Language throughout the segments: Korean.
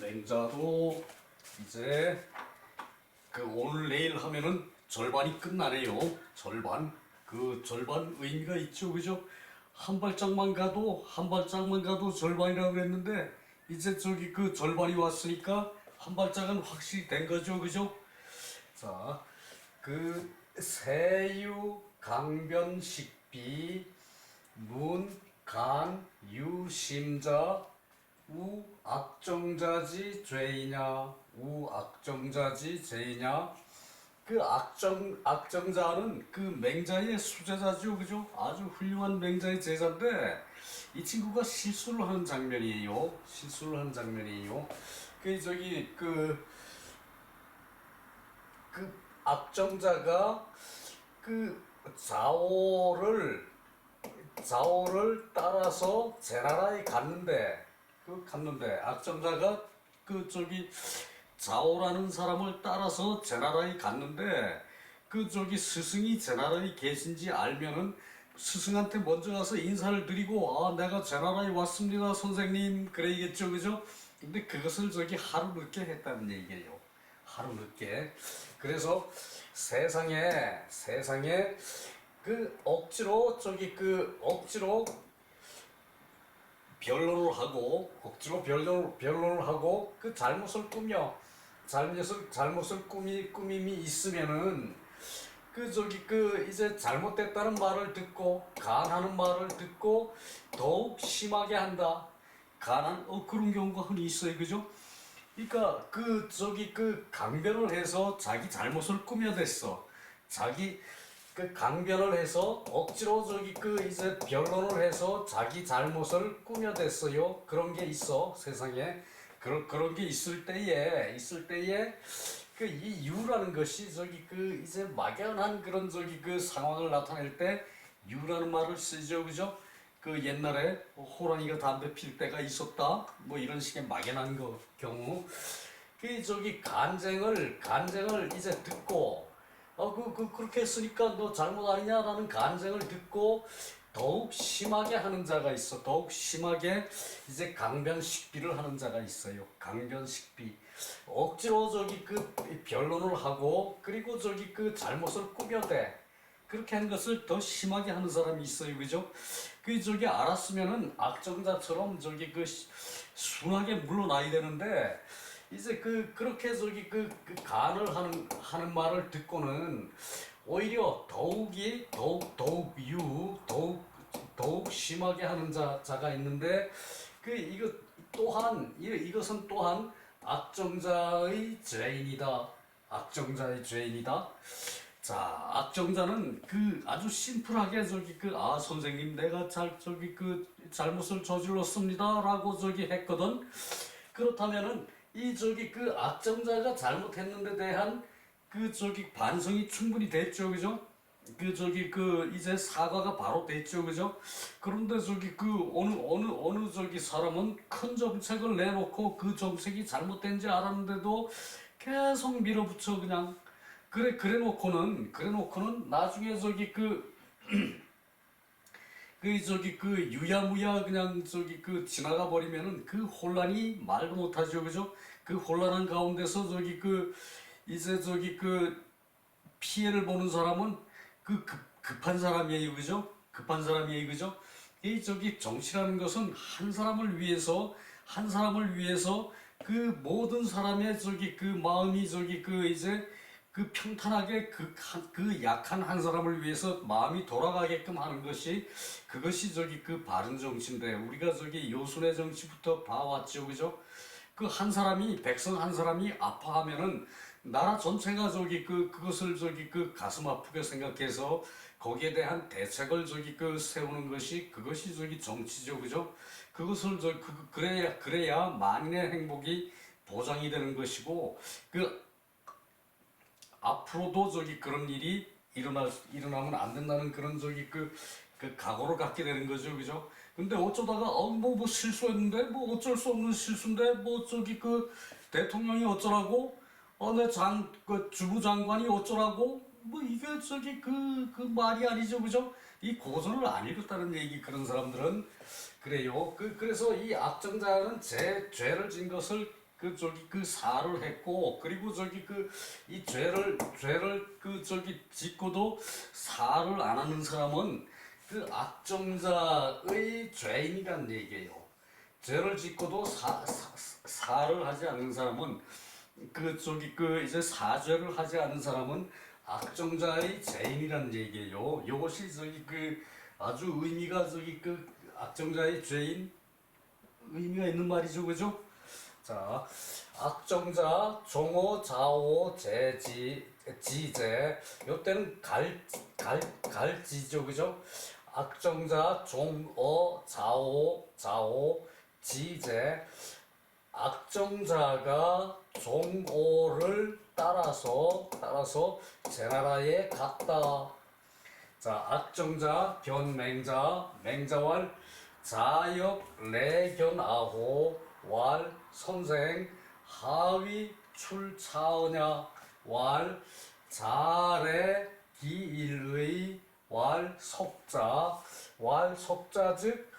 맹자도 이제 그 오늘 내일 하면은 절반이 끝나네요. 절반. 그 절반 의미가 있죠, 그죠? 한 발짝만 가도 절반이라고 그랬는데 이제 저기 그 절반이 왔으니까 한 발짝은 확실히 된 거죠, 그죠? 자, 그 세유 강변식비 문 간 유심자 우 악정자지 죄이냐 우 악정자지 죄이냐. 그 악정자는 그 맹자의 수제자죠, 그죠? 아주 훌륭한 맹자의 제자인데 이 친구가 실수를 하는 장면이에요. 그 저기 그 악정자가 그 자오를 따라서 제나라에 갔는데 악정자가 그 저기 자오라는 사람을 따라서 제나라에 갔는데 그 저기 스승이 제나라에 계신지 알면은 스승한테 먼저 가서 인사를 드리고 아 내가 제나라에 왔습니다 선생님 그래야겠죠, 그죠? 근데 그것을 저기 하루 늦게 했다는 얘기예요. 하루 늦게. 그래서 세상에 그 억지로 변론을 하고 그 잘못을 꾸밈이 있으면은 그 저기 그 이제 잘못됐다는 말을 듣고 간하는 말을 듣고 더욱 심하게 한다. 그런 경우가 흔히 있어요, 그죠? 그러니까 그 저기 그 강변을 해서 자기 잘못을 꾸며댔어. 자기 그 강변을 해서 억지로 저기 그 이제 변론을 해서 자기 잘못을 꾸며댔어요. 그런 게 있어 세상에. 그런 게 있을 때에 그 이 유라는 것이 저기 그 이제 막연한 그런 저기 그 상황을 나타낼 때 유라는 말을 쓰죠, 그죠? 그 옛날에 호랑이가 담배 필 때가 있었다 뭐 이런 식의 막연한 경우 그 저기 간쟁을 이제 듣고 그렇게 했으니까 너 잘못 아니냐라는 간쟁을 듣고 더욱 심하게 하는 자가 있어. 더욱 심하게 이제 강변식비를 하는 자가 있어요. 강변식비. 억지로 저기 그 변론을 하고 그리고 저기 그 잘못을 꾸며대. 그렇게 한 것을 더 심하게 하는 사람이 있어요, 그죠? 그 저기 알았으면은 악정자처럼 저기 그 순하게 물러나야 되는데 이제 그렇게 저기 그 간을 하는 말을 듣고는 오히려 더욱 심하게 하는 자가 있는데 이것은 또한 악정자의 죄인이다. 자, 악정자는 그 아주 심플하게 저기 선생님 내가 잘못을 저질렀습니다라고 저기 했거든. 그렇다면은 이 저기 악정자가 잘못했는데 대한 반성이 충분히 됐죠, 그죠? 이제 사과가 바로 됐죠, 그죠? 그런데 어느 저기 사람은 큰 정책을 내놓고 그 정책이 잘못된지 알았는데도 계속 밀어붙여 그냥. 그래 놓고는 나중에 유야무야 그냥 지나가 버리면은 그 혼란이 말도 못하죠, 그죠? 그 혼란한 가운데서 이제 피해를 보는 사람은 급한 사람이에요, 그죠? 이 정치라는 것은 한 사람을 위해서 그 모든 사람의 마음이 이제 평탄하게 약한 한 사람을 위해서 마음이 돌아가게끔 하는 그것이 바른 정치인데 우리가 요순의 정치부터 봐왔죠, 그죠? 백성 한 사람이 아파하면은 나라 전체가 그것을 가슴 아프게 생각해서 거기에 대한 대책을 세우는 그것이 정치죠, 그죠? 그것을 그래야 만인의 행복이 보장이 되는 것이고 앞으로도 그런 일이 일어나면 안 된다는 그런 각오를 갖게 되는 거죠, 그죠? 근데 어쩌다가 뭐 실수했는데 뭐 어쩔 수 없는 실수인데 대통령이 어쩌라고 내 주무장관이 어쩌라고 뭐 이게 말이 아니죠, 그죠? 이 고전을 안 읽었다는 얘기. 그런 사람들은 그래요. 그래서 이 악정자는 죄를 진 것을 그 저기 그 사를 했고, 그리고 저기 그 이 죄를 그 저기 짓고도 사를 안 하는 사람은 그 악정자의 죄인이란 얘기예요. 죄를 짓고도 사를 하지 않는 사람은 그 저기 그 이제 사죄를 하지 않는 사람은 악정자의 죄인이란 얘기예요. 이것이 저기 그 아주 의미가 저기 그 악정자의 죄인 의미가 있는 말이죠, 그죠? 자, 악정자, 종호, 자호, 지제. 요때는 갈지죠, 그죠? 악정자, 종어, 자호, 지제. 악정자가 종호를 따라서 제나라에 갔다. 자, 악정자, 변맹자, 맹자왈 자역 레견아호 왈 선생 하위 출차하냐 왈 자래 기일의 왈 속자 즉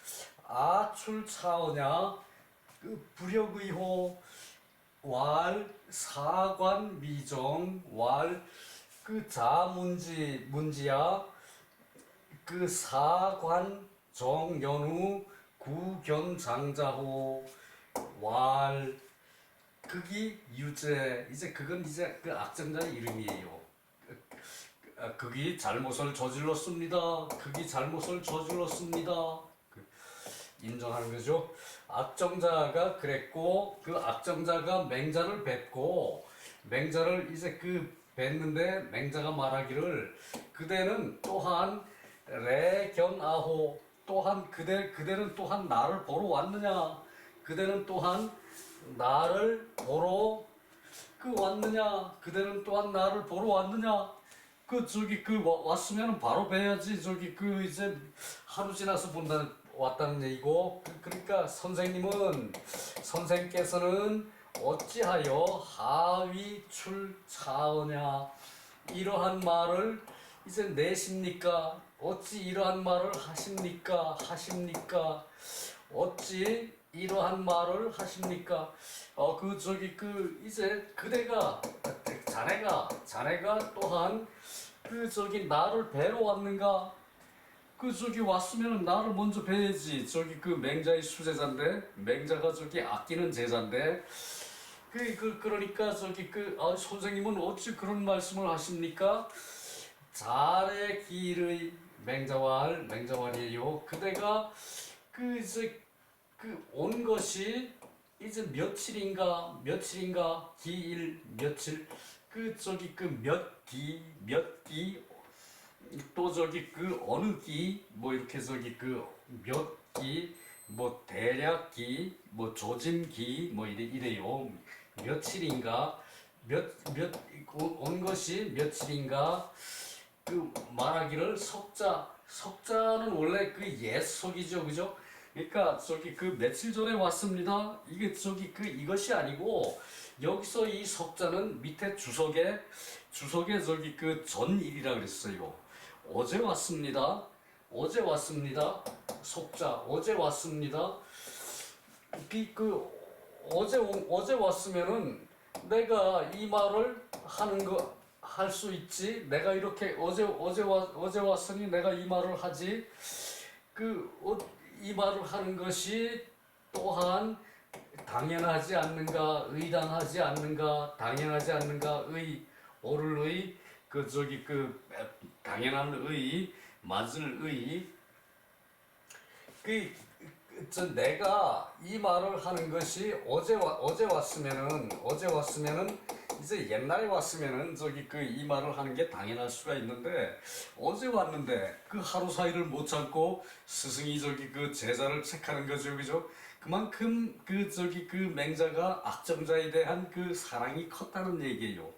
아출차하냐 그 불역의호 왈 사관 미정 왈 그 자문지야 그 사관 정연후 구견장자호 왈 극이 유죄 이제 그건 이제 그 악정자의 이름이에요. 극이 잘못을 저질렀습니다. 극이 잘못을 저질렀습니다. 인정하는 거죠. 악정자가 그랬고 그 악정자가 맹자를 뵙고 맹자를 이제 그 뵀는데 맹자가 말하기를 그대는 또한 레견아호 또한 그대는 또한 나를 보러 왔느냐 그대는 또한 나를 보러 왔느냐 그대는 또한 나를 보러 왔느냐 그 저기 그 왔으면 바로 뵈야지 저기 그 이제 하루 지나서 본다는 왔다는 얘기고 그러니까 선생께서는 어찌하여 하위 출차하냐 이러한 말을 이제 내십니까? 어찌 이러한 말을 하십니까? 어찌 이러한 말을 하십니까? 그 저기 그 이제 그대가 자네가 또한 그 저기 나를 뵈러 왔는가? 그 저기 왔으면 나를 먼저 뵈야지. 저기 그 맹자의 수제자인데 맹자가 저기 아끼는 제자인데 그러니까 저기 선생님은 어찌 그런 말씀을 하십니까? 잘의 길의 맹자왈이에요. 그대가 그 이제 그 온 것이 이제 며칠인가 기일 며칠 그 저기 그 몇 기 또 저기 그 어느 기 뭐 이렇게 저기 그 몇 기 뭐 대략 기뭐 조짐기 뭐 이래요. 며칠인가 온 것이 며칠인가 그 말하기를 석자는 원래 그 옛속이죠, 그죠? 그러니까 저기 그 며칠 전에 왔습니다. 이게 저기 그 이것이 아니고 여기서 이 석자는 밑에 주석에 저기 그 전일이라 그랬어요. 어제 왔습니다. 속자 어제 왔습니다. 어제 왔으면은 내가 이 말을 하는 거 할 수 있지. 내가 이렇게 어제 왔으니 내가 이 말을 하지. 이 말을 하는 것이 또한 당연하지 않는가, 의당하지 않는가, 당연하지 않는가, 옳을 그 저기 그 당연한 맞을 내가 이 말을 하는 것이 어제 왔으면은 이제 옛날에 왔으면은 저기 이 말을 하는 게 당연할 수가 있는데 어제 왔는데 그 하루 사이를 못 참고 스승이 저기 그 제자를 책하는 거죠, 그죠? 그만큼 저기 맹자가 악정자에 대한 그 사랑이 컸다는 얘기예요.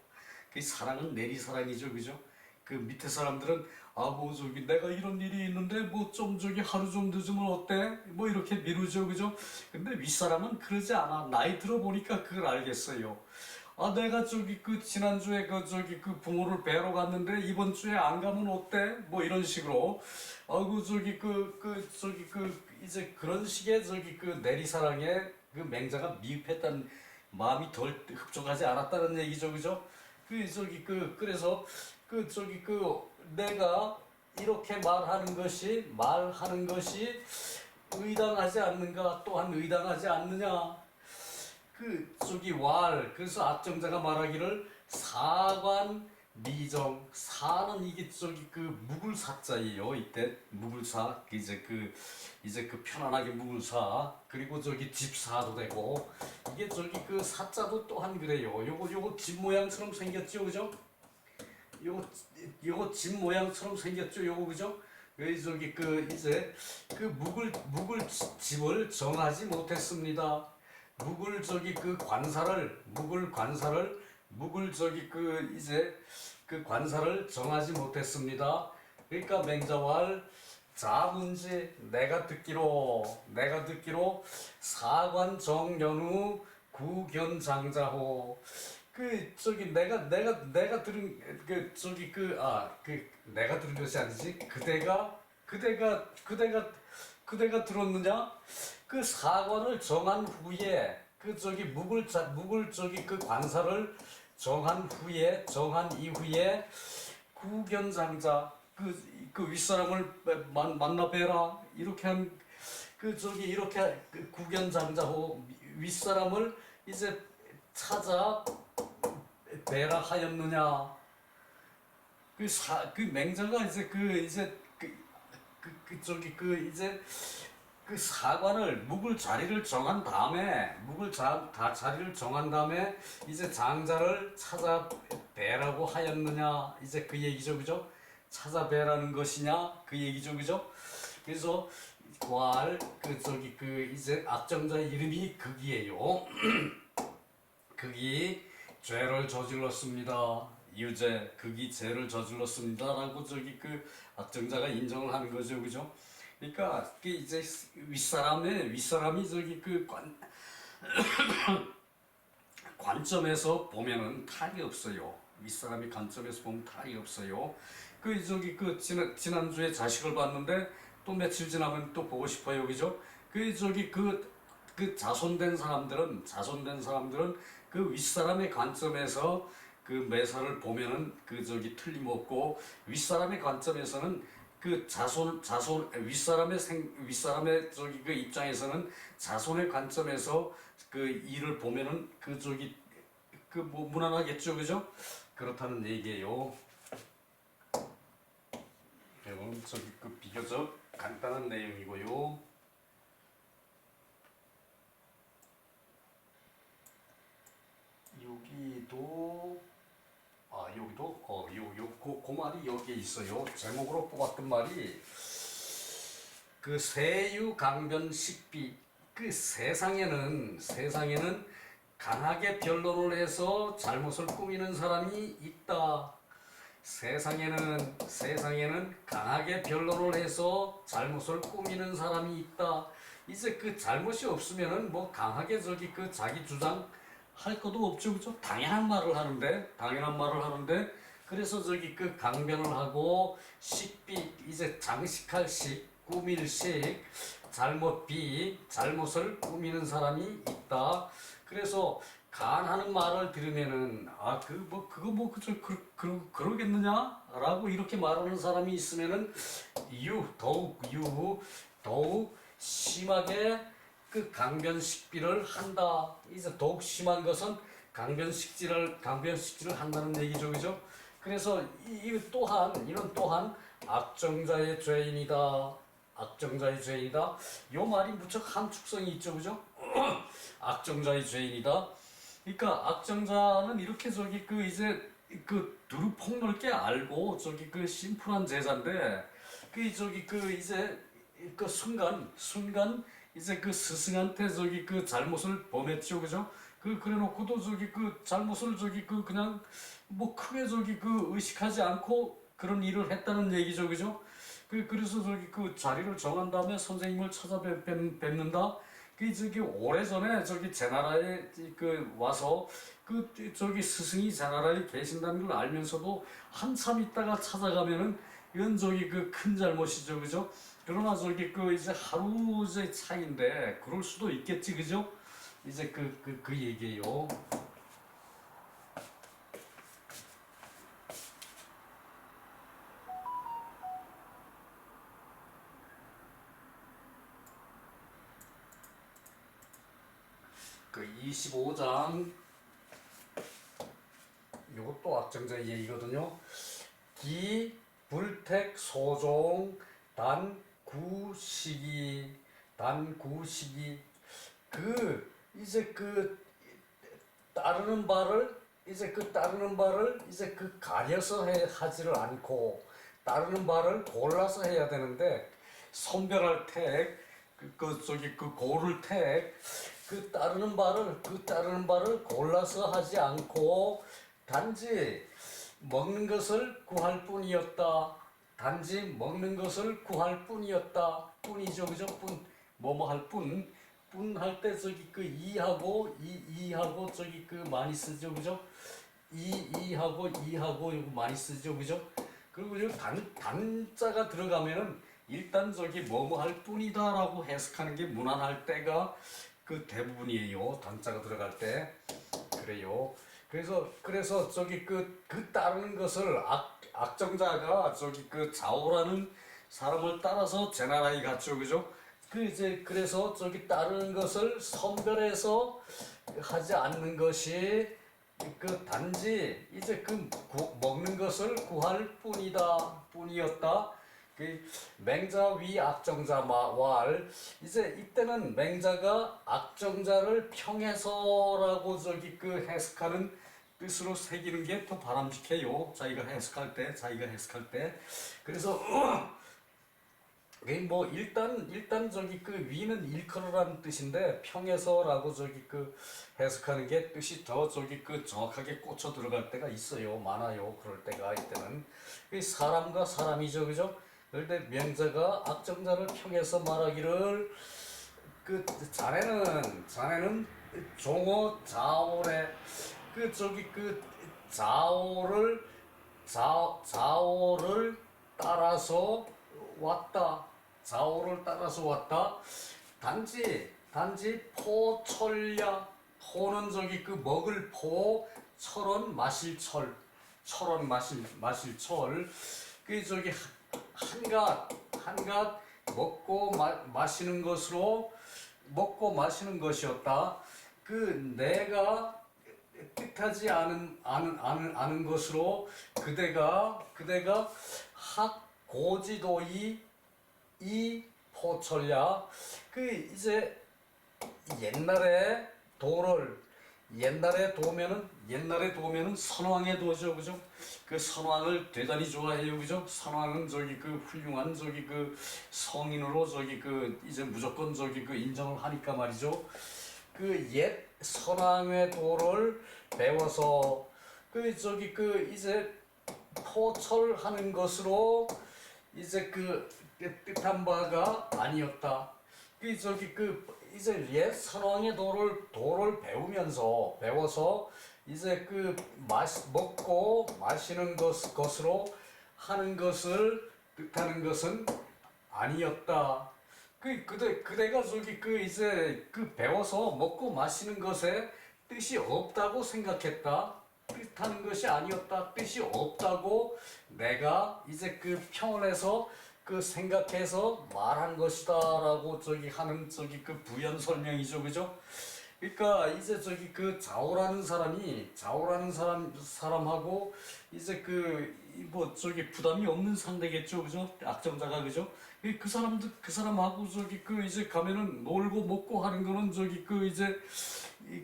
그 사랑은 내리사랑이죠, 그죠? 그 밑에 사람들은 뭐 저기 내가 이런 일이 있는데 뭐 좀 저기 하루 좀 늦으면 어때? 뭐 이렇게 미루죠, 그죠? 근데 윗사람은 그러지 않아. 나이 들어보니까 그걸 알겠어요. 내가 저기 지난주에 저기 부모를 뵈러 갔는데 이번 주에 안 가면 어때? 뭐 이런 식으로 저기 이제 그런 식의 저기 내리사랑에 맹자가 미흡했던 마음이 덜 흡족하지 않았다는 얘기죠, 그죠? 그래서 내가 이렇게 말하는 것이 의당하지 않는가, 또한 의당하지 않느냐. 그래서 악정자가 말하기를 사관 미정. 사는 이게 묵을사자예요. 이때 묵을사, 이제 편안하게 묵을사. 그리고 집사도 되고, 이게 사자도 또한 그래요. 요거 집 모양처럼 생겼죠, 그죠? 요거 집 모양처럼 생겼죠, 요거, 그죠? 묵을 집을 정하지 못했습니다. 관사를 정하지 못했습니다. 그러니까 맹자왈 자문지. 내가 듣기로 사관정연우 구견장자호. 내가 들은 것이 아니지. 그대가 들었느냐? 그 사관을 정한 후에 관사를 정한 이후에 구견장자, 윗사람을 만나 뵈라. 이렇게 한 구견장자호. 윗사람을 이제 찾아 뵈라 하였느냐. 맹자가 사관을 묵을 자리를 정한 다음에 이제 장자를 찾아뵈라고 하였느냐. 이제 그 얘기죠, 그죠? 찾아뵈라는 것이냐, 그 얘기죠, 그죠? 그래서 이제 악정자의 이름이 극이에요. 극이 죄를 저질렀습니다. 유죄, 극이 죄를 저질렀습니다라고 악정자가 인정을 하는 거죠, 그죠? 그러니까 이제 윗사람이 관점에서 보면은 탈이 없어요. 윗사람이 관점에서 보면 탈이 없어요. 지난주에 자식을 봤는데 또 며칠 지나면 또 보고 싶어요, 그죠? 자손된 사람들은 그 윗사람의 관점에서 그 매사를 보면은 틀림없고, 윗사람의 관점에서는 윗사람의 입장에서는 자손의 관점에서 일을 보면은 무난하겠죠, 그죠? 그렇다는 얘기예요. 이건 비교적 간단한 내용이고요. 그 말이 여기에 있어요. 제목으로 뽑았던 말이 세유강변식비. 세상에는 강하게 변론을 해서 잘못을 꾸미는 사람이 있다. 세상에는 강하게 변론을 해서 잘못을 꾸미는 사람이 있다. 이제 잘못이 없으면은 뭐 강하게 자기 주장 할 것도 없죠, 그죠? 당연한 말을 하는데, 그래서 강변을 하고, 식비, 이제 장식할 식, 꾸밀 식, 잘못을 꾸미는 사람이 있다. 그래서 간하는 말을 들으면은 그러겠느냐? 라고 이렇게 말하는 사람이 있으면은 더욱 심하게 강변식비를 한다. 이제 더욱 심한 것은 강변식질을 한다는 얘기죠, 그죠? 그래서 이는 또한 악정자의 죄인이다. 요 말이 무척 함축성이 있죠, 그죠? 악정자의 죄인이다. 그러니까 악정자는 이렇게 두루 폭넓게 알고 심플한 제자인데 순간 이제 스승한테 잘못을 범했죠, 그죠? 그래놓고도 잘못을 그냥 뭐 크게 의식하지 않고 그런 일을 했다는 얘기죠, 그죠? 그래서 자리를 정한 다음에 선생님을 찾아뵙는다. 오래전에 제 나라에 와서 스승이 제 나라에 계신다는 걸 알면서도 한참 있다가 찾아가면은 이건 큰 잘못이죠, 그죠? 그러나 이제 하루의 차이인데 그럴 수도 있겠지, 그죠? 이제 그 얘기예요. 그 25장 요것도 악정자 얘기거든요. 기, 불택, 소종, 단, 구, 시기, 그 이제 그 따르는 바를 이제 그 가려서 하지를 않고 따르는 바를 골라서 해야 되는데 선별할 택, 그 고를 택, 그 따르는 바를 골라서 하지 않고 단지 먹는 것을 구할 뿐이었다. 단지 먹는 것을 구할 뿐이었다. 뿐이죠, 그죠? 뿐, 뭐뭐 할 뿐. 뿐 할 때 저기 그 이하고 저기 그 많이 쓰죠, 그죠? 이하고 이거 많이 쓰죠, 그죠? 그리고 저 단자가 들어가면은 일단 저기 뭐뭐 할 뿐이다라고 해석하는 게 무난할 때가 그 대부분이에요. 단자가 들어갈 때. 그래요. 그래서 저기 그 따르는 것을 악정자가 저기 그 좌우라는 사람을 따라서 제나라이 갔죠, 그죠? 그래서 저기 따르는 것을 선별해서 하지 않는 것이 그 단지 이제 먹는 것을 구할 뿐이었다. 그 맹자 위 악정자 왈 이제 이때는 맹자가 악정자를 평해서라고 저기 그 해석하는 뜻으로 새기는 게 더 바람직해요. 자기가 해석할 때 그래서 뭐 일단 저기 그 위는 일컬어라는 뜻인데 평해서라고 저기 그 해석하는 게 뜻이 더 저기 그 정확하게 꽂혀 들어갈 때가 있어요. 많아요. 그럴 때가 이때는 사람과 사람이죠, 그죠? 그런데 명자가 악정자를 평해서 말하기를 그 자네는 종어 자오래 그 저기 그 자오를 따라서 왔다. 좌우를 따라서 왔다. 단지 포철야. 포는 저기 그 먹을 포, 철은 마실 철. 마실 철. 그 저기 한갓 먹고 마시는 것이었다. 그 내가 뜻하지 않은 것으로 그대가 학고지도이 이 포철야. 그 이제 옛날에 도면은 선왕의 도죠, 그죠? 그 선왕을 대단히 좋아해요, 그죠? 선왕은 저기 그 훌륭한 저기 그 성인으로 저기 그 이제 무조건 저기 그 인정을 하니까 말이죠. 그 옛 선왕의 도를 배워서 그 저기 그 이제 포철하는 것으로 이제 그 뜻한 바가 아니었다. 그 저기 그 이제 옛 선왕의 도를 배워서 이제 그 먹고 마시는 것으로 하는 것을 뜻하는 것은 아니었다. 그대가 저기 그 이제 그 배워서 먹고 마시는 것에 뜻이 없다고 생각했다. 뜻하는 것이 아니었다. 뜻이 없다고 내가 이제 그 평을 해서 그 생각해서 말한 것이다라고 저기 하는 저기 그 부연 설명이죠, 그죠? 그러니까 이제 저기 그 좌우라는 사람하고 이제 그 뭐 저기 부담이 없는 상대겠죠, 그죠? 악정자가, 그죠? 그 사람하고 저기 그 이제 가면은 놀고 먹고 하는 거는 저기 그 이제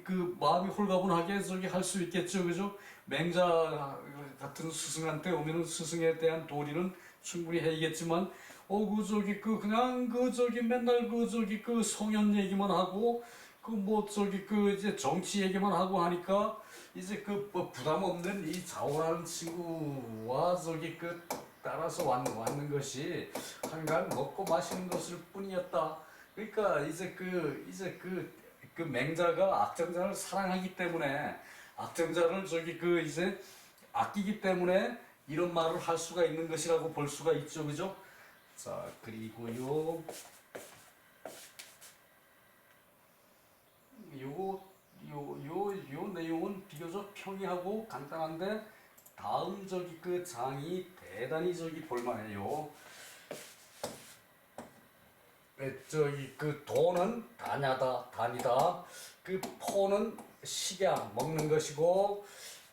그 마음이 홀가분하게 저기 할 수 있겠죠, 그죠? 맹자 같은 스승한테 오면은 스승에 대한 도리는 충분히 해야겠지만 그 저기 그 그냥 그 저기 맨날 그 저기 그 성현 얘기만 하고 그 뭐 저기 그 이제 정치 얘기만 하고 하니까 이제 그 뭐 부담 없는 이 자오라는 친구와 저기 그 따라서 왔는 것이 한간 먹고 마시는 것일 뿐이었다. 그러니까 이제 그 맹자가 악정자를 사랑하기 때문에 악정자를 저기 그 이제 아끼기 때문에 이런 말을 할 수가 있는 것이라고 볼 수가 있죠, 그죠? 자, 그리고요. 요거 평이하고 간단한데 다음 저기 그 장이 대단히 저기 볼만해요. 저기 그 도는 다니다. 그 포는 식약 먹는 것이고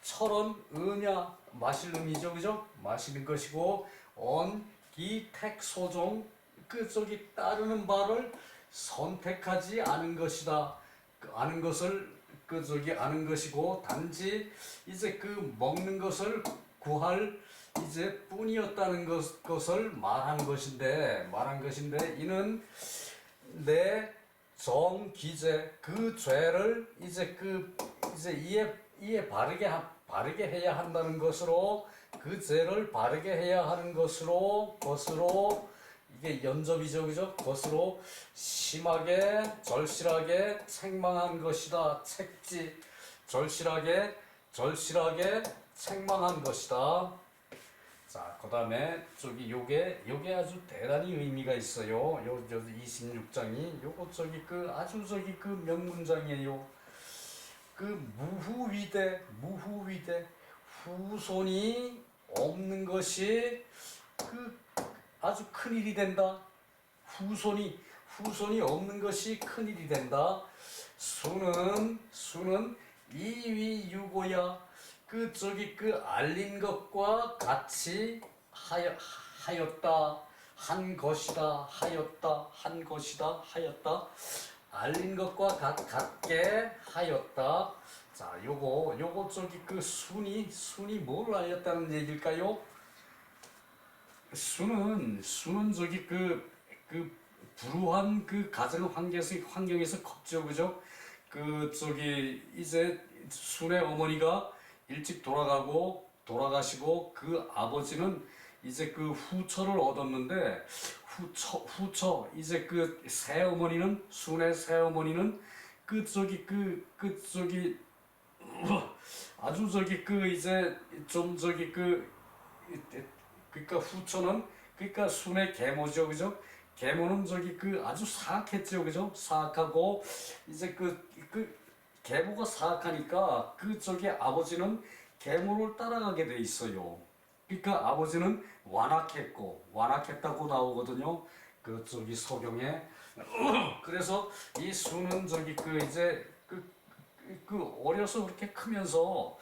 철은 은야 마실 의미죠, 그죠? 마시는 것이고 언, 기, 택, 소종 그 저기 따르는 바를 선택하지 않은 것이다. 그 아는 것을 그 저기 아는 것이고 단지 이제 그 먹는 것을 구할 이제 뿐이었다는 것을 말한 것인데 이는 내 정기제 그 죄를 이제 이에 바르게 해야 한다는 것으로 그 죄를 바르게 해야 하는 것으로 이게 연접이죠, 그죠? 것으로 심하게 절실하게 책망한 것이다. 책지 절실하게 책망한 것이다. 자, 그 다음에 저기 요게 아주 대단히 의미가 있어요. 요 26장이 요거 저기 그 아주 저기 그 명문장이에요. 그 무후위대 후손이 없는 것이 그 아주 큰일이 된다. 후손이 없는 것이 큰일이 된다. 수는 이위유고야. 그 저기 그 알린 것과 같이 하였다. 한 것이다. 알린 것과 같게 하였다. 자, 요거 저기 그 순이 뭘 알렸다는 얘기일까요? 수는 저기 그 불우한 그 가정 환경에서 컸죠, 그죠? 그 저기 이제 순의 어머니가 일찍 돌아가시고 그 아버지는 이제 그 후처를 얻었는데 후처 이제 그 새어머니는 순의 새어머니는 그 저기 아주 저기 그 이제 좀 저기 그러니까 후처는 그러니까 순의 계모죠, 그죠? 계모는 저기 그 아주 사악했죠, 그죠? 사악하고 이제 그 계모가 사악하니까 그 저기 아버지는 계모를 따라가게 돼 있어요. 그러니까 아버지는 완악했다고 나오거든요. 그 저기 서경에. 그래서 이 순은 저기 그 이제 그 어려서 그렇게 크면서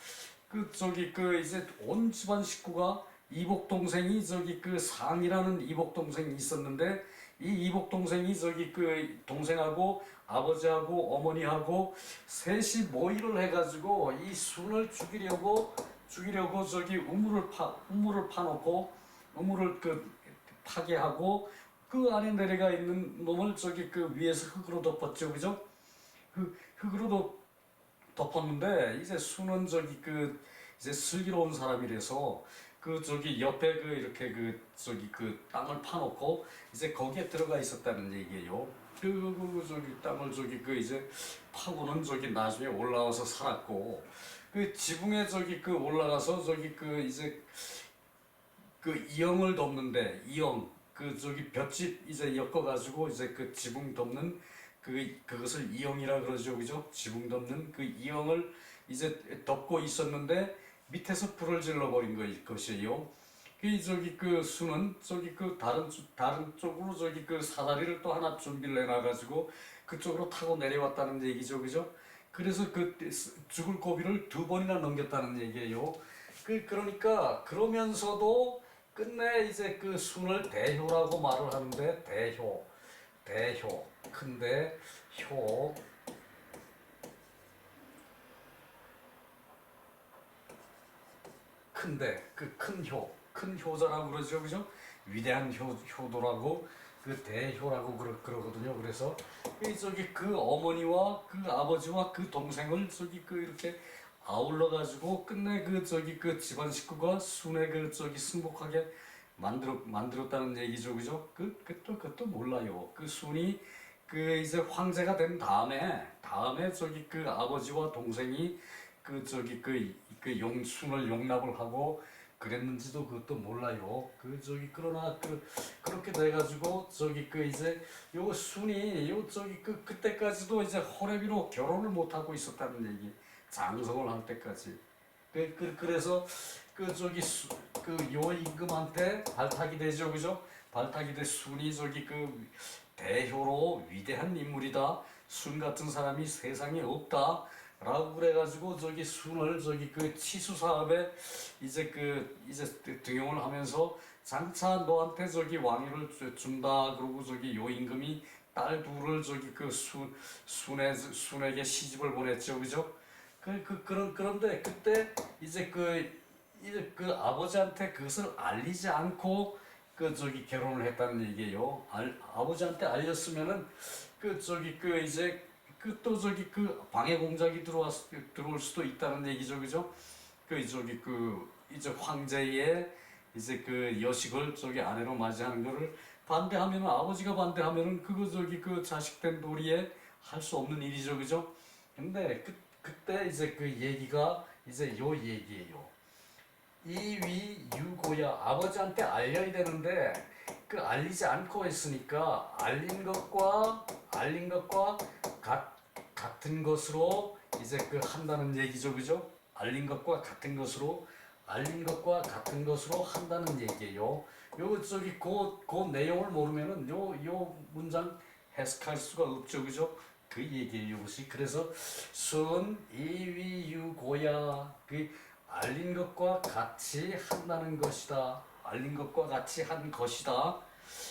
그 저기 그 이제 온 집안 식구가 이복 동생이 저기 그 상이라는 이복 동생이 있었는데 이 이복 동생이 저기 그 동생하고 아버지하고 어머니하고 셋이 모의를 해가지고 이 순을 죽이려고 저기 우물을 파놓고 우물을 그 파괴하고 그 안에 내려가 있는 놈을 저기 그 위에서 흙으로 덮었죠, 그죠? 그 흙으로 덮었는데 이제 순은 저기 그 이제 슬기로운 사람이라서 그 저기 옆에 그 이렇게 그 저기 그 땅을 파놓고 이제 거기에 들어가 있었다는 얘기예요. 그 저기 땅을 저기 그 이제 파고는 저기 나중에 올라와서 살았고 그 지붕에 저기 그 올라가서 저기 그 이제 그 이영을 덮는데 이영 그 저기 볏짚 이제 엮어가지고 이제 그 지붕 덮는 그것을 이영이라 그러죠, 그죠? 지붕 덮는 그 이영을 이제 덮고 있었는데 밑에서 불을 질러버린 것이에요. 그 저기 그 수는 저기 그 다른 쪽으로 저기 그 사다리를 또 하나 준비를 해놔가지고 그쪽으로 타고 내려왔다는 얘기죠, 그죠? 그래서 그 죽을 고비를 2번이나 넘겼다는 얘기예요. 그러니까 그러면서도 끝내 이제 그 순을 대효라고 말을 하는데 대효 큰데 효 큰데 그 큰 효자라고 그러죠, 그죠? 위대한 효도라고 그 대효라고 그러거든요. 그래서 저기 그 어머니와 그 아버지와 그 동생을 저기 그 이렇게 아울러 가지고 끝내 그 저기 그 집안 식구가 순의 그 저기 승복하게 만들었다는 얘기죠, 그죠? 그것도 몰라요. 그 순이 그 이제 황제가 된 다음에 저기 그 아버지와 동생이 그 저기 그 용순을 용납을 하고 그랬는지도 그것도 몰라요. 그 저기 그러나 그렇게 돼가지고 저기 그 이제 요 순이 요 저기 그때까지도 이제 호레비로 결혼을 못 하고 있었다는 얘기. 장성을 할 때까지. 그래서 그 저기 그 요 임금한테 발탁이 되죠, 그죠? 발탁이 돼 순이 저기 그 대효로 위대한 인물이다. 순 같은 사람이 세상에 없다. 라고 그래가지고 저기 순을 저기 그 치수 사업에 이제 등용을 하면서 장차 너한테 저기 왕위를 준다. 그러고 저기 요 임금이 딸 둘을 저기 그 순에게 시집을 보냈죠, 그죠? 그런데 그때 이제 그 아버지한테 그것을 알리지 않고 그 저기 결혼을 했다는 얘기예요. 아버지한테 알렸으면은 그 저기 그 이제 그 또 저기 그 방해 공작이 들어올 수도 있다는 얘기죠, 그죠? 그 저기 그 이제 황제의 이제 그 여식을 저기 아내로 맞이하는 거를 반대하면은 아버지가 반대하면은 그거 저기 그 자식된 도리에 할 수 없는 일이죠, 그죠? 근데 그때 이제 그 얘기가 이제 요 얘기예요. 이위 유고야 아버지한테 알려야 되는데 그 알리지 않고 했으니까 알린 것과 같은 것으로 이제 그 한다는 얘기죠, 그죠? 알린 것과 같은 것으로 한다는 얘기예요. 요 저기 그 내용을 모르면은 요 문장 해석할 수가 없죠, 그죠? 그 얘기예요, 이것이. 그래서 순 이위유고야 그 알린 것과 같이 한다는 것이다. 알린 것과 같이 한 것이다.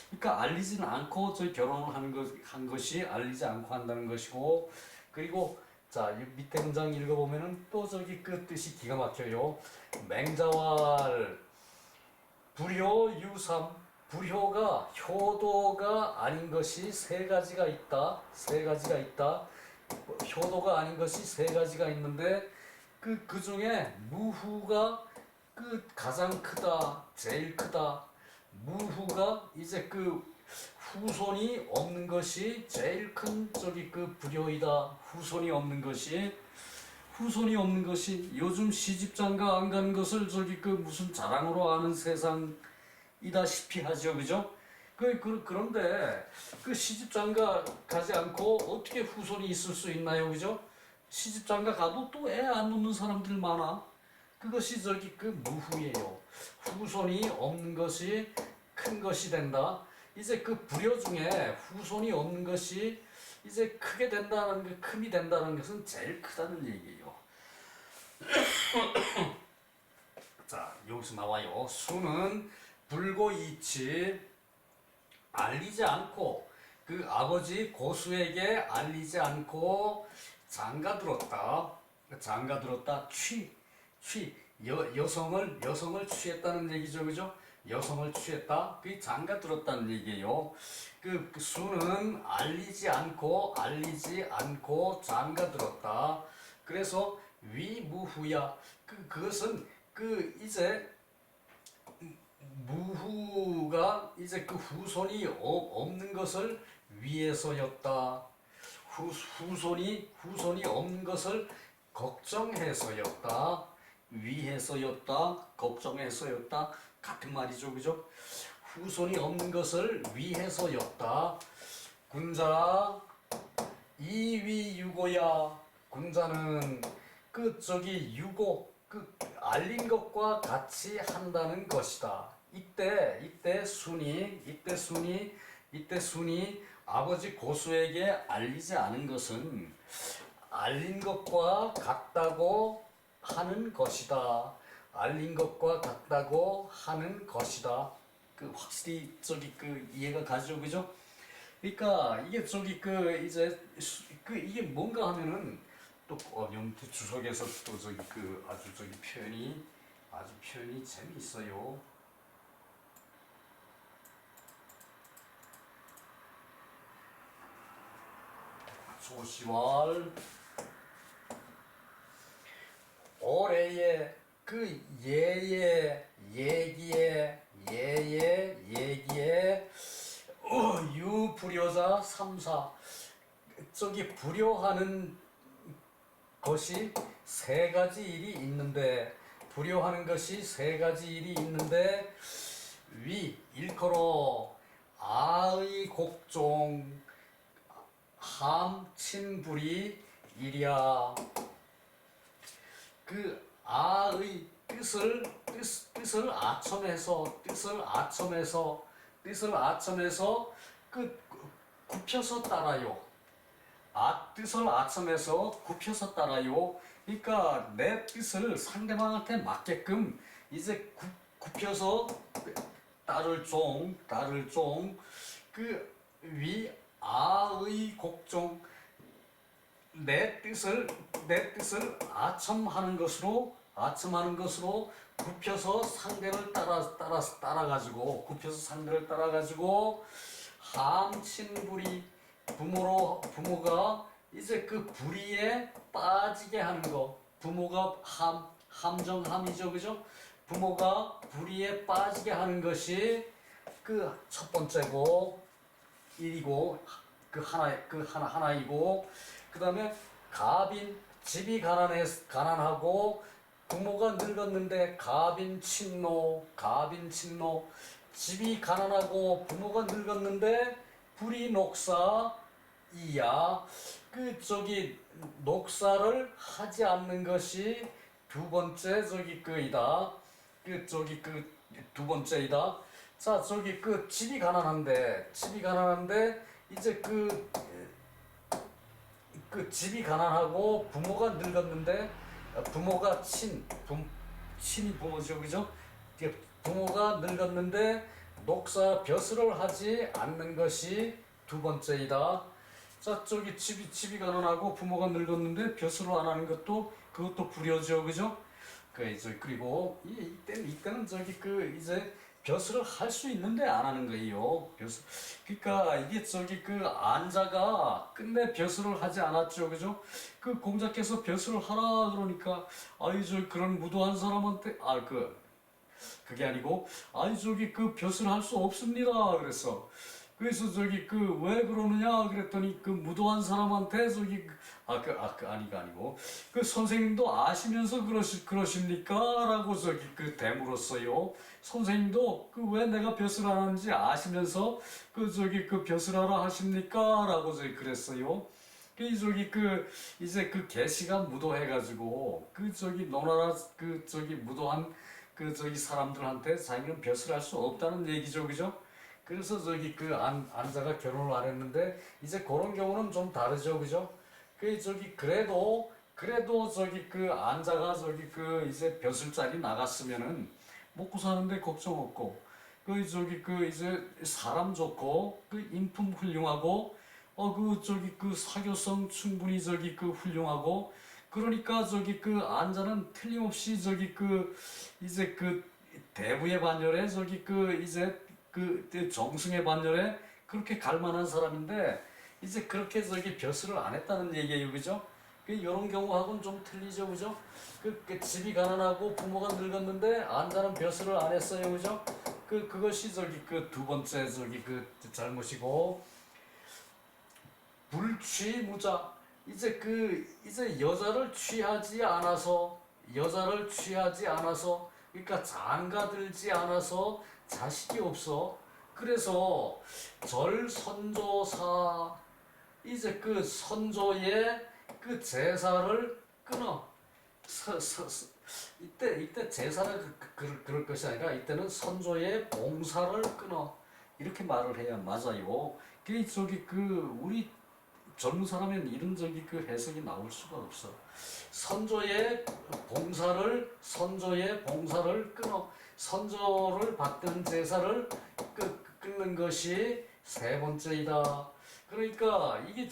그러니까 알리지는 않고 저희 결혼을 한 것이 알리지 않고 한다는 것이고, 그리고 자, 이 밑에 문장 읽어보면은 또 저기 그 뜻이 기가 막혀요. 맹자왈 불효 유삼 불효가 효도가 아닌 것이 세 가지가 있다. 세 가지가 있다. 효도가 아닌 것이 세 가지가 있는데 그 중에 무후가 그 가장 크다. 제일 크다. 무후가 이제 그 후손이 없는 것이 제일 큰 저기 그 불효이다. 후손이 없는 것이 요즘 시집장가 안 가는 것을 저기 그 무슨 자랑으로 아는 세상이다시피 하죠, 그죠? 그런데 그 시집장가 가지 않고 어떻게 후손이 있을 수 있나요, 그죠? 시집장가 가도 또 애 안 놓는 사람들 많아. 그것이 저기 그 무후예요. 후손이 없는 것이 큰 것이 된다. 이제 그 불효 중에 후손이 없는 것이 이제 크게 된다는 게 큼이 된다는 것은 제일 크다는 얘기예요. 자, 여기서 나와요. 수는 불고이치 알리지 않고 그 아버지 고수에게 알리지 않고 장가들었다. 장가들었다. 여성을 취했다는 얘기죠, 그죠? 여성을 취했다. 그게 장가들었다는 얘기예요. 그 수는 알리지 않고 장가들었다. 그래서 위무후야. 그것은 그 이제 무후가 이제 그 후손이 없는 것을 위해서였다. 후손이 없는 것을 걱정해서였다. 위해서였다. 걱정해서였다. 같은 말이죠, 그죠? 후손이 없는 것을 위해서였다. 군자 이위유고야. 군자는 그 저기 유고 그 알린 것과 같이 한다는 것이다. 이때 순이 아버지 고수에게 알리지 않은 것은 알린 것과 같다고 하는 것이다. 알린 것과 같다고 하는 것이다. 그 확실히 저기 그 이해가 가죠, 그죠? 그러니까 이게 저기 그 이제 그 이게 뭔가 하면은 또 영태 주석에서 또 저기 그 아주 저기 표현이 재미있어요. 조시왈 올해의 그 얘기에 유불효자 3사 저기 불효하는 것이 세 가지 일이 있는데 위 일컬어 아의 곡종 함 친불이 일이야. 그 아의 뜻을 아첨해서 그 굽혀서 따라요. 뜻을 아첨해서 굽혀서 따라요. 그러니까 내 뜻을 상대방한테 맞게끔 이제 굽혀서 따를 종, 그 위아의 곡종, 내 뜻을 아첨하는 것으로 굽혀서 상대를 굽혀서 상대를 따라가지고 함친불이 부모가 이제 그 불의에 빠지게 하는 거. 부모가 함정함이죠, 그죠? 부모가 불의에 빠지게 하는 것이 그 첫 번째고 일이고 그 하나이고, 그 다음에 집이 가난하고 부모가 늙었는데 가빈친노, 집이 가난하고 부모가 늙었는데 불이 녹사 이야, 녹사를 하지 않는 것이 두 번째 그이다. 두 번째이다. 자, 집이 가난한데 이제 집이 가난하고 부모가 늙었는데, 부모가 친이 부모죠, 그죠? 부모가 늙었는데 벼슬을 하지 않는 것이 두 번째이다. 자, 집이 가난하고 부모가 늙었는데 벼슬을 안 하는 그것도 불효죠, 그죠? 그리고 이때는 이제 벼슬을 할 수 있는데 안 하는 거예요. 그러니까 이게 안자가 끝내 벼슬을 하지 않았죠, 그죠? 공자께서 벼슬을 하라 그러니까, 그런 무도한 사람한테 그게 아니고, 벼슬 할 수 없습니다 그래서 왜 그러느냐 그랬더니, 무도한 사람한테 아니고, 선생님도 아시면서 그러십니까? 라고 대물었어요. 선생님도 왜 내가 벼슬 하는지 아시면서 벼슬 하라 하십니까? 라고 그랬어요. 이제 계시가 무도해가지고, 너나라 무도한 사람들한테 자기는 벼슬 할 수 없다는 얘기죠, 그죠? 그래서 안자가 결혼을 안 했는데, 이제 그런 경우는 좀 다르죠, 그죠? 그래도 안자가 이제 벼슬자리 나갔으면은 먹고 사는데 걱정 없고, 이제 사람 좋고, 인품 훌륭하고, 사교성 충분히 훌륭하고, 그러니까 안자는 틀림없이 이제 대부의 반열에 이제 정승의 반열에 그렇게 갈 만한 사람인데, 이제 그렇게 벼슬을 안 했다는 얘기예요, 그죠? 이런 경우하고는 좀 틀리죠, 그죠? 집이 가난하고 부모가 늙었는데 안자는 벼슬을 안 했어요, 그죠? 그것이 두 번째 잘못이고, 불취무자, 이제 여자를 취하지 않아서, 그러니까 장가들지 않아서 자식이 없어. 그래서 절선조사, 이제 선조의 제사를 끊어. 이때 제사를 그럴 것이 아니라, 이때는 선조의 봉사를 끊어. 이렇게 말을 해야 맞아요. 우리 젊은 사람은 이런 해석이 나올 수가 없어. 선조의 봉사를 끊어. 선조를 받든 제사를 끊는 것이 세 번째이다. 그러니까 이게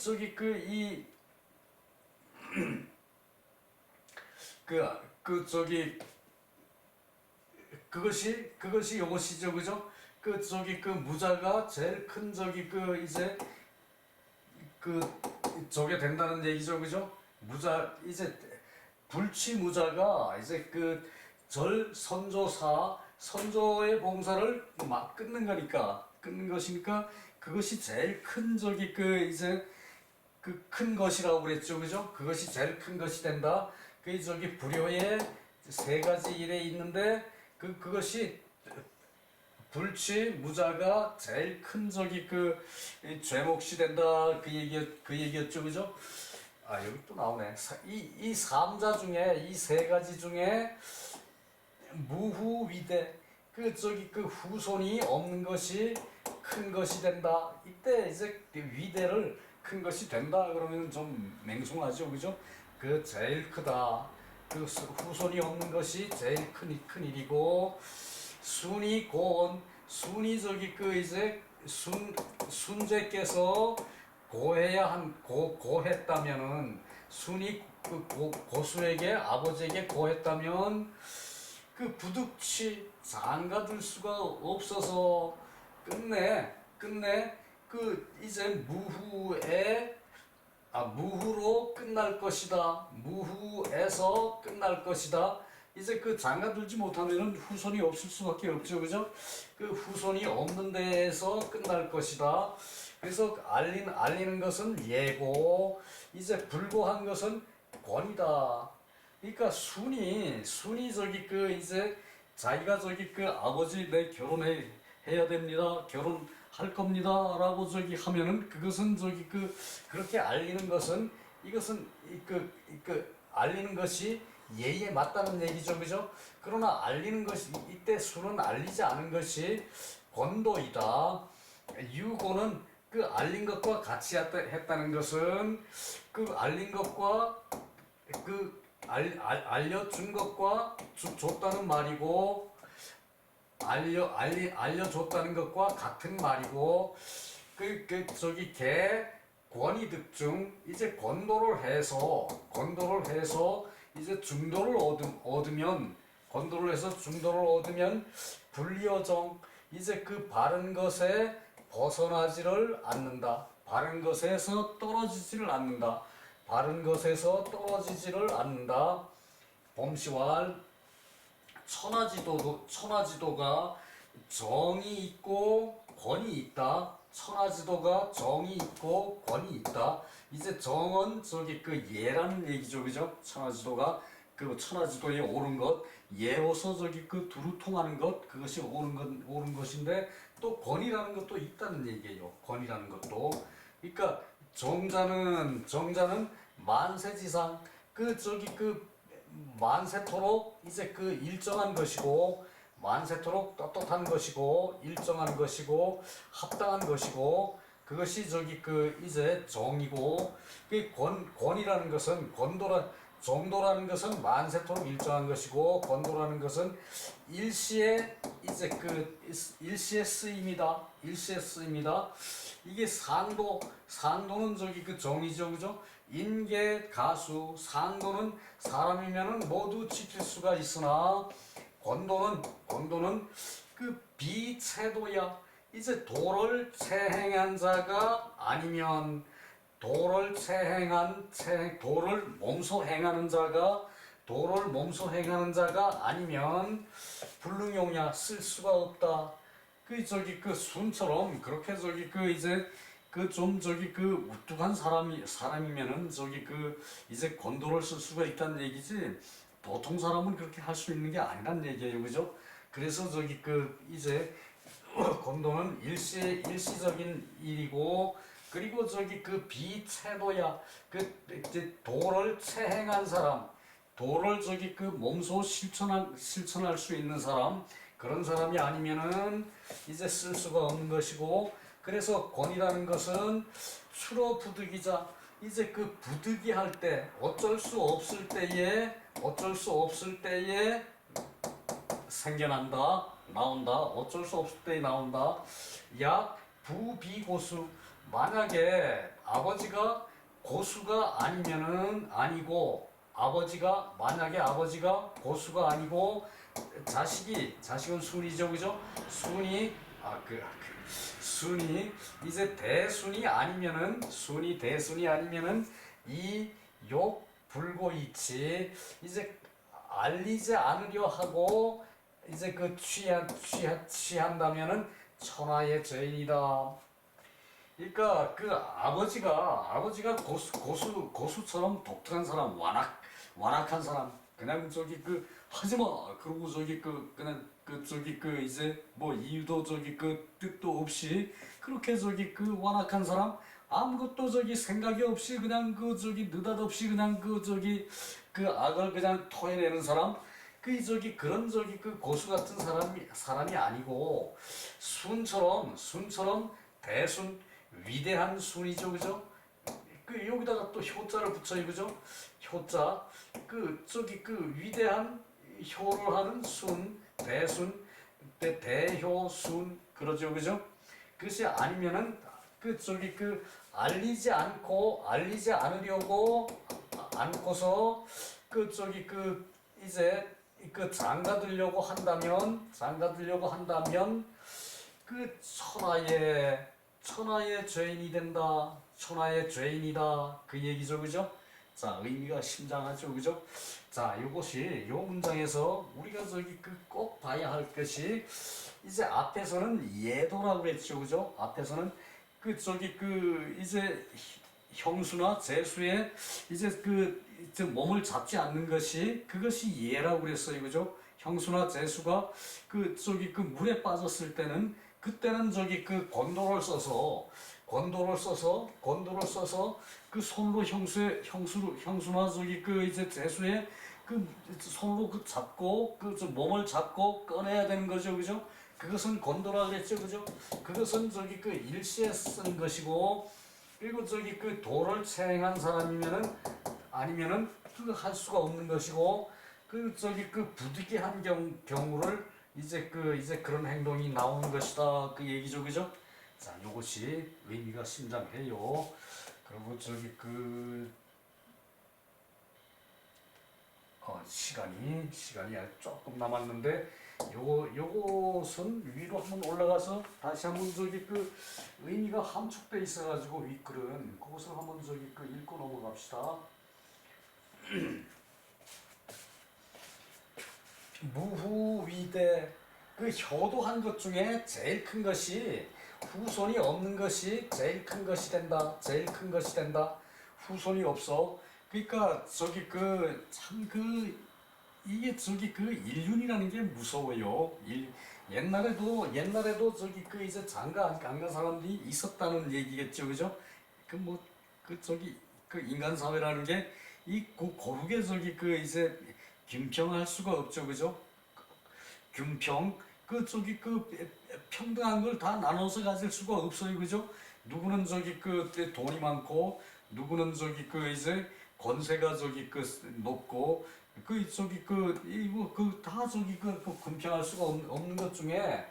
그것이 요것이죠, 그죠? 무자가 제일 큰 이제 저게 된다는 얘기죠, 그죠? 이제 불취무자가 이제 선조의 봉사를 막 끊는 것이니까, 그것이 제일 큰 이제 큰 것이라고 그랬죠, 그죠? 그것이 제일 큰 것이 된다. 불효의 세 가지 일에 있는데, 그것이 불취무자가 제일 큰 죄목이 된다, 그 얘기였죠, 그죠? 아 여기 또 나오네. 이 삼자 중에 이 세 가지 중에 무후위대 그 저기 그 후손이 없는 것이 큰 것이 된다. 이때 이제 위대를 큰 것이 된다 그러면 좀 맹숭하죠, 그죠? 그 제일 크다. 그 후손이 없는 것이 제일 큰 일이고 순이 고온 순이 저기 그 이제 순제께서 고했다면은 순이 그 고수에게 아버지에게 고했다면 그 부득치 장가들 수가 없어서 끝내 그 이제 무후로 끝날 것이다. 무후에서 끝날 것이다. 이제 그 장가들지 못하면은 후손이 없을 수밖에 없죠, 그죠? 그 후손이 없는 데에서 끝날 것이다. 그래서 알리는 것은 예고, 이제 불고한 것은 권이다. 그러니까 순이 저기 그 이제 자기가 저기 그 아버지 내 해야 됩니다. 결혼할 겁니다라고 저기 하면은 그것은 저기 그 그렇게 알리는 것은 이것은 그 알리는 것이 예에 맞다는 얘기죠, 그죠? 그러나 알리는 것이 이때 순은 알리지 않은 것이 권도이다. 유고는 그 알린 것과 같이 했다는 것은 그 알린 것과 그 알려준 것과 줬다는 말이고 알려줬다는 것과 같은 말이고 저기 권위 득중 이제 권도를 해서 이제 권도를 해서 중도를 얻으면 불리어정 이제 그 바른 것에 벗어나지를 않는다. 바른 것에서 떨어지지를 않는다. 바른 것에서 떨어지지를 않는다. 범시왈 천하지도가 정이 있고 권이 있다. 천하지도가 정이 있고 권이 있다. 이제 정은 저기 그 예라는 얘기죠, 그죠? 천하지도가 그 천하지도에 옳은 것, 예로서 저기 그 두루 통하는 것, 그것이 옳은 것인데 또 권이라는 것도 있다는 얘기예요. 권이라는 것도. 그러니까 정자는 만세지상 그 저기 그 만세토록 이제 그 일정한 것이고 만세토록 떳떳한 것이고 일정한 것이고 합당한 것이고 그것이 저기 그 이제 정이고 그 권이라는 것은 정도라는 것은 만세토록 일정한 것이고 권도라는 것은 일시에 이제 그 일시의 쓰임이다. 일시의 쓰임이다. 이게 상도는 저기 그 정이죠, 그죠? 인계 가수 상도는 사람이면은 모두 지킬 수가 있으나 권도는 그 비채도야. 이제 도를 체행한 자가 아니면 도를 몸소 행하는 자가 아니면 불능용야 쓸 수가 없다. 그 저기 그 순처럼 그렇게 저기 그 이제 그 좀 저기 그 우뚝한 사람이면은 저기 그 이제 권도를 쓸 수가 있다는 얘기지 보통 사람은 그렇게 할 수 있는 게 아니란 얘기예요, 그죠? 그래서 저기 그 이제 권도는 일시적인 일이고 그리고 저기 그 비채도야 그 이제 도를 체행한 사람 도를 저기 그 몸소 실천할 수 있는 사람 그런 사람이 아니면은 이제 쓸 수가 없는 것이고 그래서 권이라는 것은 추로 부득이자 이제 그 부득이 할 때 어쩔 수 없을 때에 생겨난다 나온다 어쩔 수 없을 때에 나온다 약 부비고수 만약에 아버지가 고수가 아니면은 아니고 만약에 아버지가 고수가 아니고 자식은 순이죠, 그죠? 순이 이제 대순이 아니면은 이 욕 불고이치 이제 알리지 않으려 하고 이제 그 취한다면은 천하의 죄인이다. 그러니까 그 아버지가 고수처럼 독특한 사람 완악한 사람 그냥 저기 그 하지마 그러고 저기 그 그냥 그 저기 그 이제 뭐 이유도 저기 그 뜻도 없이 그렇게 저기 그 완악한 사람 아무것도 저기 생각이 없이 그냥 그 저기 느닷없이 그냥 그 저기 그 악을 그냥 토해내는 사람, 그 저기 그런 저기 그 고수 같은 사람이 아니고 순처럼 대순 위대한 순이죠, 그죠? 그 여기다가 또 효자를 붙여요, 그죠? 효자 그 저기 그 위대한 효를 하는 순 대순 대효순 그러죠, 그죠? 그것이 아니면은 그 저기 그 알리지 않으려고 않고서 그 저기 그 이제 그 장가들려고 한다면 그 천하의 죄인이 된다. 천하의 죄인이다. 그 얘기죠, 그죠? 자, 의미가 심장하죠, 그죠? 자, 요것이 요 문장에서 우리가 저기 그 꼭 봐야 할 것이 이제 앞에서는 예도라고 그랬죠, 그죠? 앞에서는 그 저기 그 이제 형수나 제수의 이제 그 몸을 잡지 않는 것이 그것이 예라고 그랬어요, 그죠? 형수나 제수가 그 저기 그 물에 빠졌을 때는 그때는 저기 그 권도를 써서 그 손으로 형수나 저기 그 이제 제수의 그 손으로 그 잡고 그 몸을 잡고 꺼내야 되는 거죠, 그죠? 그것은 권도라 그랬죠, 그죠? 그것은 저기 그 일시에 쓴 것이고, 그리고 저기 그 도를 체행한 사람이면은 아니면은 그 할 수가 없는 것이고, 그 저기 그 부득이 한 경우를 이제 그런 행동이 나오는 것이다 그 얘기죠, 그죠? 자, 요것이 의미가 심장해요. 그리고 저기 그 시간이 아직 조금 남았는데 요것은 위로 한번 올라가서 다시 한번 저기 그 의미가 함축돼 있어가지고 윗글은 그것을 한번 저기 그 읽고 넘어갑시다. 무후위대 그 효도한 것 중에 제일 큰 것이 후손이 없는 것이 제일 큰 것이 된다. 제일 큰 것이 된다. 후손이 없어. 그러니까 저기 그 참 그 이게 저기 그 인륜이라는 게 무서워요. 옛날에도 저기 그 이제 장가 안 간 사람들이 있었다는 얘기겠죠, 그죠? 그 뭐 그 저기 그 인간 사회라는 게 이 고르게 저기 그 이제 균평할 수가 없죠, 그죠? 균평 그 저기 그 평등한 걸 다 나눠서 가질 수가 없어요, 그죠? 누구는 저기 그 돈이 많고 누구는 저기 그 이제 권세가 저기 그 높고 그 저기 그 이거 그 다 저기 그 금평할 수가 없는 것 중에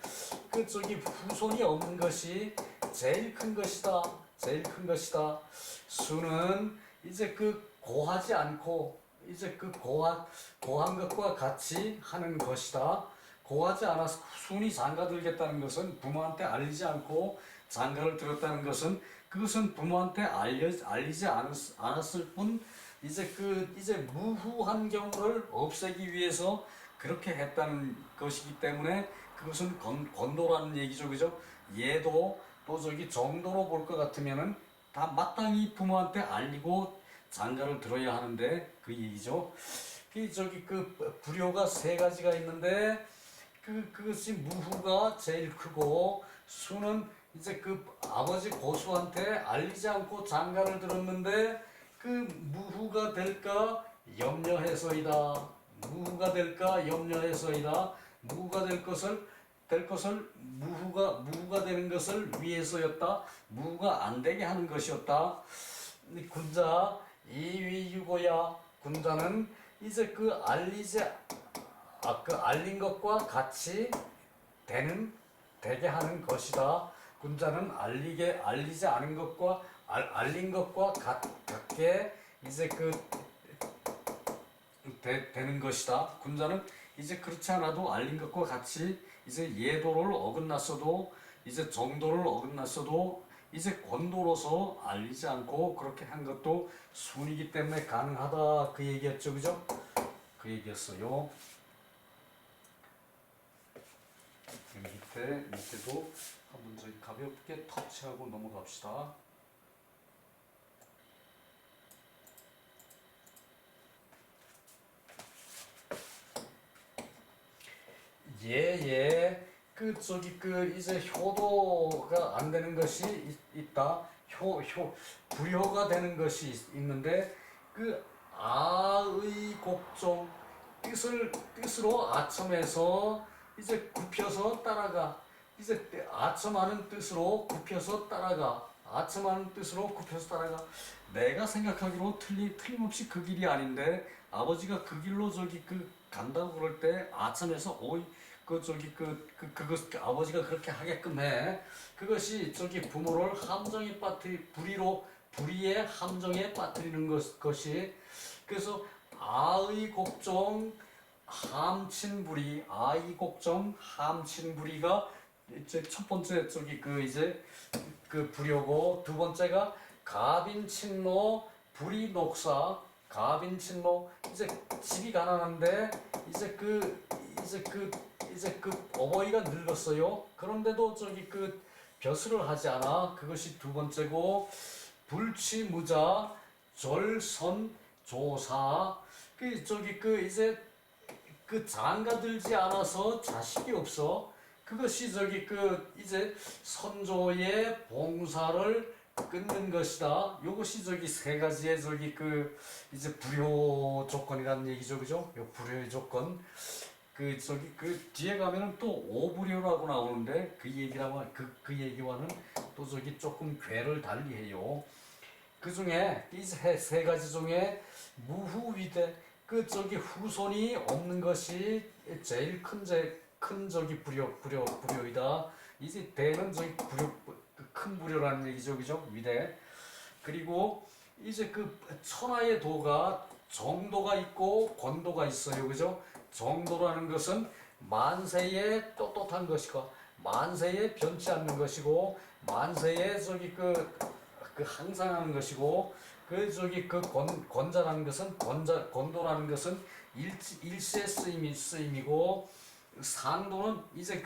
그 저기 후손이 없는 것이 제일 큰 것이다. 제일 큰 것이다. 수는 이제 그 고하지 않고 이제 그 고한 것과 같이 하는 것이다. 고하지 않아서 순이 장가들겠다는 것은 부모한테 알리지 않고 장가를 들었다는 것은 그것은 부모한테 알리지 않았을 뿐 이제 무후한 경우를 없애기 위해서 그렇게 했다는 것이기 때문에 그것은 권도라는 얘기죠, 그죠? 얘도 또 저기 정도로 볼 것 같으면은 다 마땅히 부모한테 알리고 장가를 들어야 하는데 그 얘기죠. 그 저기 그 불효가 세 가지가 있는데 그것이 무후가 제일 크고 수는 이제 그 아버지 고수한테 알리지 않고 장가를 들었는데 그 무후가 될까 염려해서이다. 무후가 될까 염려해서이다. 무후가 될 것을 무후가 되는 것을 위해서였다. 무후가 안 되게 하는 것이었다. 군자 이위유고야 군자는 이제 그 알린 것과 같이 되게 하는 것이다. 군자는 알리지 않은 것과 알린 것과 같게 이제 되는 것이다. 군자는 이제 그렇지 않아도 알린 것과 같이 이제 예도를 어긋났어도 이제 정도를 어긋났어도 이제 권도로서 알리지 않고 그렇게 한 것도 순이기 때문에 가능하다 그 얘기였죠, 그죠? 그 얘기였어요. 밑에도 한번 저희 가볍게 터치하고 넘어갑시다. 그 저기 그 이제 효도가 안 되는 것이 있다. 불효가 되는 것이 있는데 그 아의 곡종 뜻으로 아첨해서 이제 굽혀서 따라가 이제 아첨하는 뜻으로 굽혀서 따라가 아첨하는 뜻으로 굽혀서 따라가 내가 생각하기로 틀림없이 그 길이 아닌데 아버지가 그 길로 저기 간다고 그럴 때 아첨해서 오이 그거 아버지가 그렇게 하게끔 해. 그것이 저기 부모를 함정에 불의의 함정에 빠뜨리는 것이 그래서 아의 곡종 함친불이 아의 곡종 함친불이가 이제 첫 번째 저기 이제 불효고 두 번째가 가빈친노 불이녹사 가빈친노 이제 집이 가난한데 이제 어버이가 늙었어요. 그런데도 저기 벼슬을 하지 않아. 그것이 두 번째고 불취무자 절선조사 이제 장가들지 않아서 자식이 없어. 그것이 이제 선조의 봉사를 끊는 것이다. 요것이 세 가지의 이제 불효 조건이라는 얘기죠, 그죠? 요 불효의 조건. 뒤에 가면은 또 오불효라고 나오는데 그 얘기와는 또 조금 궤를 달리해요. 그 중에 이 세 가지 중에 무후위대 후손이 없는 것이 제일 큰 불효이다. 이제 대는 큰 불효라는 얘기죠, 그죠? 위대. 그리고 이제 천하의 도가 정도가 있고 권도가 있어요, 그죠? 정도라는 것은 만세에 떳떳한 것이고 만세에 변치 않는 것이고 만세에 항상 하는 것이고 권자라는 것은 권도라는 것은 일세 쓰임이고 상도는 이제